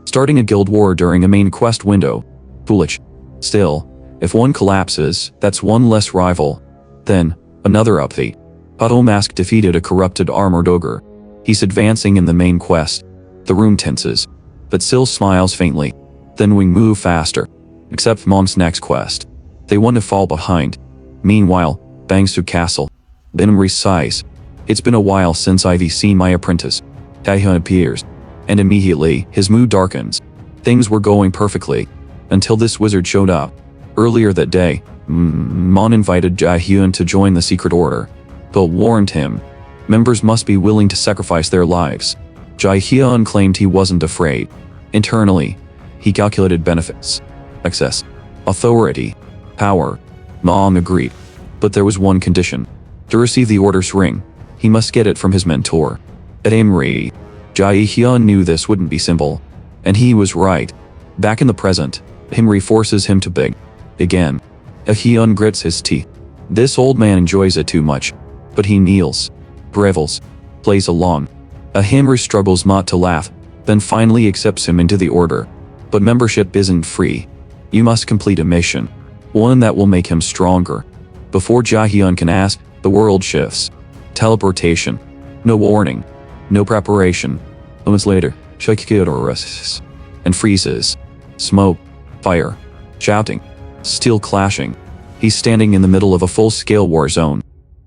Starting a guild war during a main quest window. Foolish. Still, if one collapses, that's one less rival. Then, another update. Hahoe Mask defeated a corrupted armored ogre. He's advancing in the main quest. The room tenses. But Sil smiles faintly. Then we move faster. Except Mom's next quest. They want to fall behind. Meanwhile, Bangsu Castle. Been resize. It's been a while since I've seen my apprentice. Jaehyun appears. And immediately, his mood darkens. Things were going perfectly. Until this wizard showed up. Earlier that day, Mon invited Jaehyun to join the secret order. But warned him. Members must be willing to sacrifice their lives. Jaehyun claimed he wasn't afraid. Internally, he calculated benefits. Access. Authority. Power. Mon agreed. But there was one condition. To receive the order's ring, he must get it from his mentor. At Amory, Jaehyun knew this wouldn't be simple. And he was right. Back in the present, Himri forces him to beg. Again. Jaehyun grits his teeth. This old man enjoys it too much. But he kneels. Revels. Plays along. Himri struggles not to laugh, then finally accepts him into the order. But membership isn't free. You must complete a mission. One that will make him stronger. Before Jaehyun can ask, the world shifts. Teleportation. No warning. No preparation. Moments later, Shakira and freezes. Smoke. Fire. Shouting. Steel clashing. He's standing in the middle of a full-scale war zone.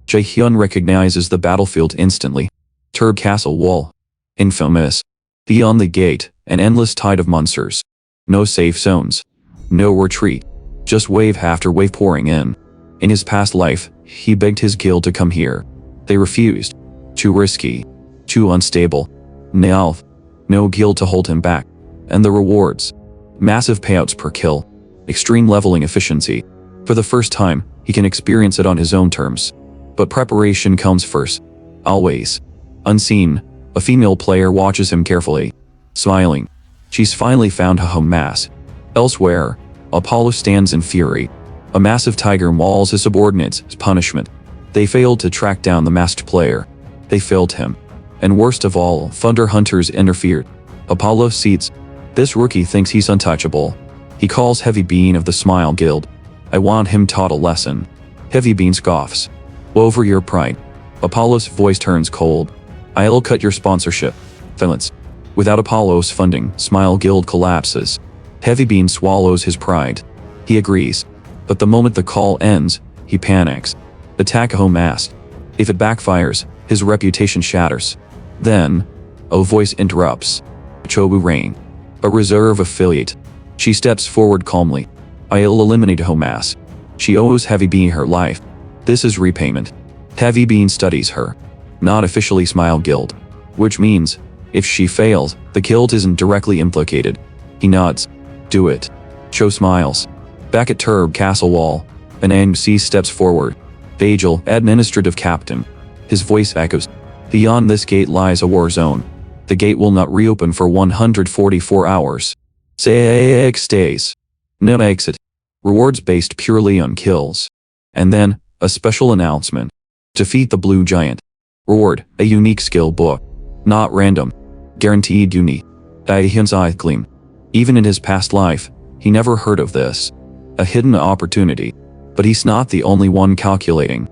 Jaehyun recognizes the battlefield instantly. Turb Castle Wall. Infamous. Beyond the gate, an endless tide of monsters. No safe zones. No retreat. Just wave after wave pouring in. In his past life, he begged his guild to come here. They refused. Too risky. Too unstable. No guild to hold him back. And the rewards. Massive payouts per kill. Extreme leveling efficiency. For the first time, he can experience it on his own terms. But preparation comes first. Always. Unseen, a female player watches him carefully. Smiling. She's finally found Hahoe Mask. Elsewhere, Apollo stands in fury. A massive tiger mauls his subordinates as punishment. They failed to track down the masked player. They failed him. And worst of all, Thunder Hunters interfered. Apollo sees. This rookie thinks he's untouchable. He calls Heavy Bean of the Smile Guild. I want him taught a lesson. Heavy Bean scoffs. Over your pride. Apollo's voice turns cold. I'll cut your sponsorship. Silence. Without Apollo's funding, Smile Guild collapses. Heavy Bean swallows his pride. He agrees. But the moment the call ends, he panics. Attack Hahoe Mask. If it backfires, his reputation shatters. Then, a voice interrupts. Chobu Rain. A reserve affiliate. She steps forward calmly. I'll eliminate Hahoe Mask. She owes Heavy Bean her life. This is repayment. Heavy Bean studies her. Not officially Smile Guild. Which means, if she fails, the guild isn't directly implicated. He nods. Do it. Cho smiles. Back at Turb Castle Wall, an MC steps forward. Vagel, administrative captain. His voice echoes. Beyond this gate lies a war zone. The gate will not reopen for 144 hours. 6 days. No exit. Rewards based purely on kills. And then, a special announcement. Defeat the Blue Giant. Reward, a unique skill book. Not random. Guaranteed unique. Jaehyun's eye gleam. Even in his past life, he never heard of this. A hidden opportunity. But he's not the only one calculating.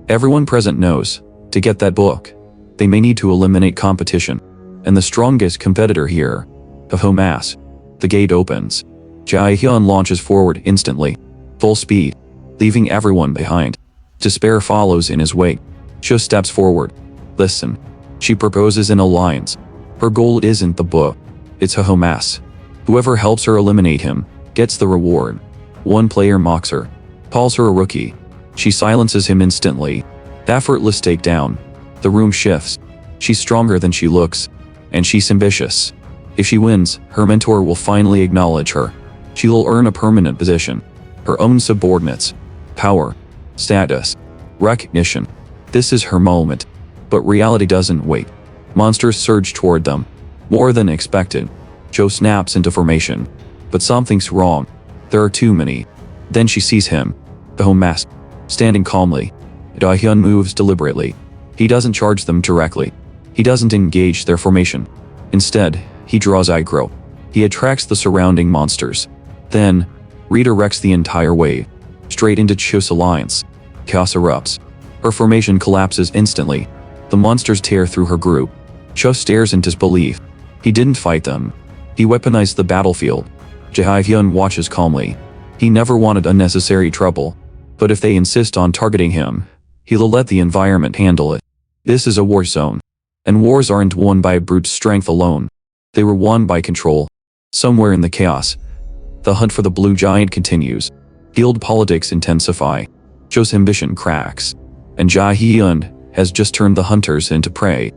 Everyone present knows, to get that book, they may need to eliminate competition. And the strongest competitor here, Hahoe Mask. The gate opens. Jaehyun launches forward instantly. Full speed. Leaving everyone behind. Despair follows in his wake. Cho steps forward. Listen. She proposes an alliance. Her goal isn't the book. It's Hahoe Mask. Whoever helps her eliminate him, gets the reward. One player mocks her. Calls her a rookie. She silences him instantly. Effortless takedown. The room shifts. She's stronger than she looks. And she's ambitious. If she wins, her mentor will finally acknowledge her. She'll earn a permanent position. Her own subordinates. Power. Status. Recognition. This is her moment. But reality doesn't wait. Monsters surge toward them. More than expected. Jo snaps into formation. But something's wrong. There are too many. Then she sees him. Hahoe Mask. Standing calmly. Jaehyun moves deliberately. He doesn't charge them directly. He doesn't engage their formation. Instead, he draws aggro. He attracts the surrounding monsters. Then, redirects the entire wave. Straight into Cho's alliance. Chaos erupts. Her formation collapses instantly. The monsters tear through her group. Cho stares in disbelief. He didn't fight them. He weaponized the battlefield. Jaehyun watches calmly. He never wanted unnecessary trouble. But if they insist on targeting him, he'll let the environment handle it. This is a war zone. And wars aren't won by brute strength alone. They were won by control. Somewhere in the chaos, the hunt for the blue giant continues. Guild politics intensify. Cho's ambition cracks. And Jaehyun has just turned the hunters into prey.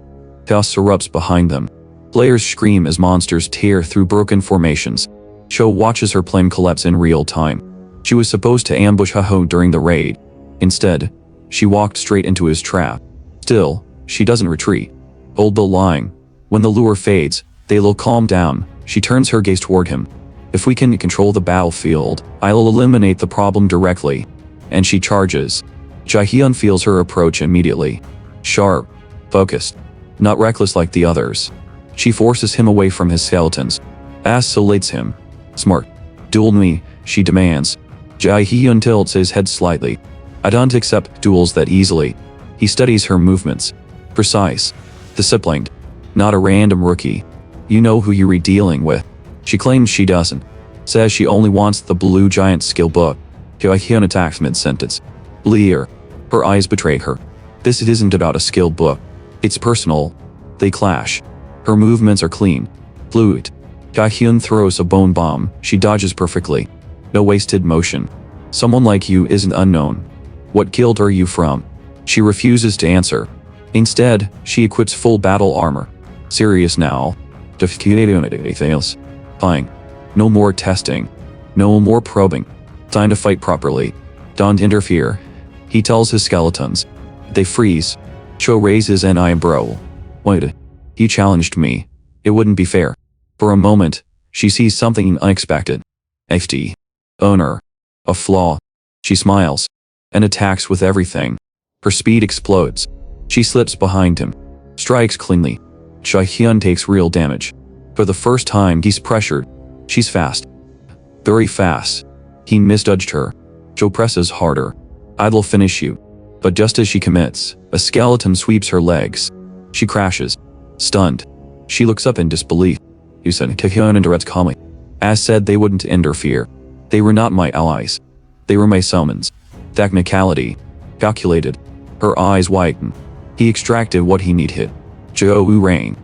Chaos erupts behind them. Players scream as monsters tear through broken formations. Cho watches her plan collapse in real time. She was supposed to ambush Hahoe during the raid. Instead, she walked straight into his trap. Still, she doesn't retreat. Hold the line. When the lure fades, they'll calm down. She turns her gaze toward him. If we can control the battlefield, I'll eliminate the problem directly. And she charges. Jaehyun feels her approach immediately. Sharp. Focused. Not reckless like the others. She forces him away from his skeletons. Isolates him. Smart. Duel me, she demands. Jaehyun tilts his head slightly. I don't accept duels that easily. He studies her movements. Precise. Disciplined. Not a random rookie. You know who you're dealing with. She claims she doesn't. Says she only wants the blue giant skill book. Jaehyun attacks mid-sentence. Leer. Her eyes betray her. This isn't about a skill book. It's personal. They clash. Her movements are clean. Fluid. Jaehyun throws a bone bomb. She dodges perfectly. No wasted motion. Someone like you isn't unknown. What guild are you from? She refuses to answer. Instead, she equips full battle armor. Serious now. Anything else? Fine. No more testing. No more probing. Time to fight properly. Don't interfere. He tells his skeletons. They freeze. Cho raises an eyebrow. Wait. He challenged me. It wouldn't be fair. For a moment, she sees something unexpected. FT. Owner. A flaw. She smiles. And attacks with everything. Her speed explodes. She slips behind him. Strikes cleanly. Jaehyun takes real damage. For the first time he's pressured. She's fast. Very fast. He misjudged her. Jo presses harder. I'll finish you. But just as she commits, a skeleton sweeps her legs. She crashes. Stunned. She looks up in disbelief. You said Jaehyun interrupts calmly. As said they wouldn't interfere. They were not my allies. They were my summons. Technicality. Calculated. Her eyes widen. He extracted what he needed. Jo rang.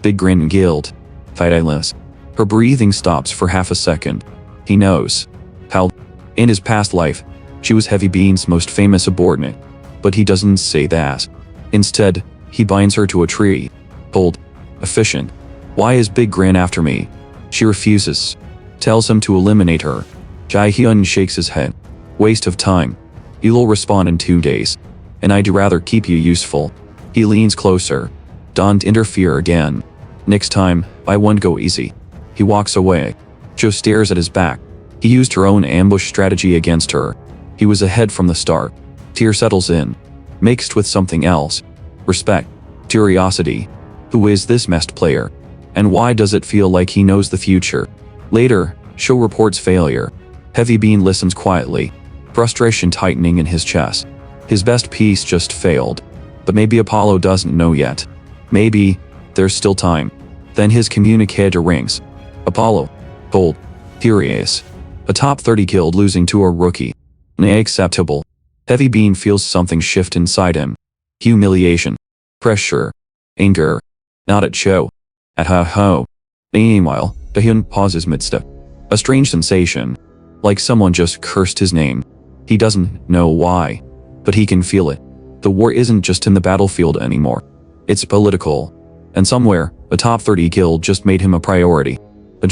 Big grin guild. Fightless. Her breathing stops for half a second. He knows. How? In his past life, she was Heavy Bean's most famous subordinate. But he doesn't say that. Instead, he binds her to a tree. Cold. Efficient. Why is Big Grin after me? She refuses. Tells him to eliminate her. Jaehyun shakes his head. Waste of time. You'll respond in 2 days. And I'd rather keep you useful. He leans closer. Don't interfere again. Next time, I won't go easy. He walks away. Jo stares at his back. He used her own ambush strategy against her. He was ahead from the start. Tear settles in. Mixed with something else. Respect. Curiosity. Who is this messed player? And why does it feel like he knows the future? Later, Cho reports failure. Heavy Bean listens quietly. Frustration tightening in his chest. His best piece just failed. But maybe Apollo doesn't know yet. Maybe, there's still time. Then his communicator rings. Apollo. Cold. Furious. A top 30 guild losing to a rookie. Unacceptable. Heavy Bean feels something shift inside him. Humiliation. Pressure. Anger. Not at Cho. At Hahoe. Meanwhile, Jaehyun pauses mid-step. A strange sensation. Like someone just cursed his name. He doesn't know why. But he can feel it. The war isn't just in the battlefield anymore. It's political. And somewhere, a top 30 guild just made him a priority. A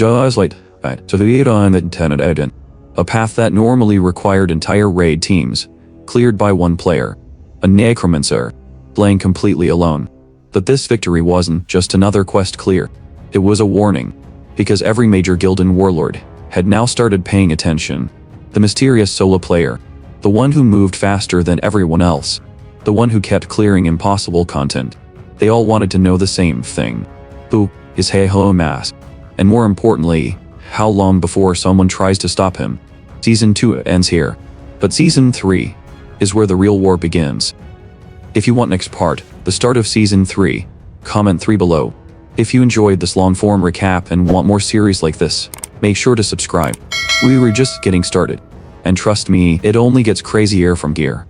path that normally required entire raid teams, cleared by one player. A necromancer, playing completely alone. But this victory wasn't just another quest clear. It was a warning. Because every major guild in Warlord had now started paying attention. The mysterious solo player. The one who moved faster than everyone else. The one who kept clearing impossible content. They all wanted to know the same thing. Who is Hahoe Mask? And more importantly, how long before someone tries to stop him? Season 2 ends here. But Season 3 is where the real war begins. If you want next part, the start of Season 3, comment 3 below. If you enjoyed this long-form recap and want more series like this, make sure to subscribe. We were just getting started. And trust me, it only gets crazier from here.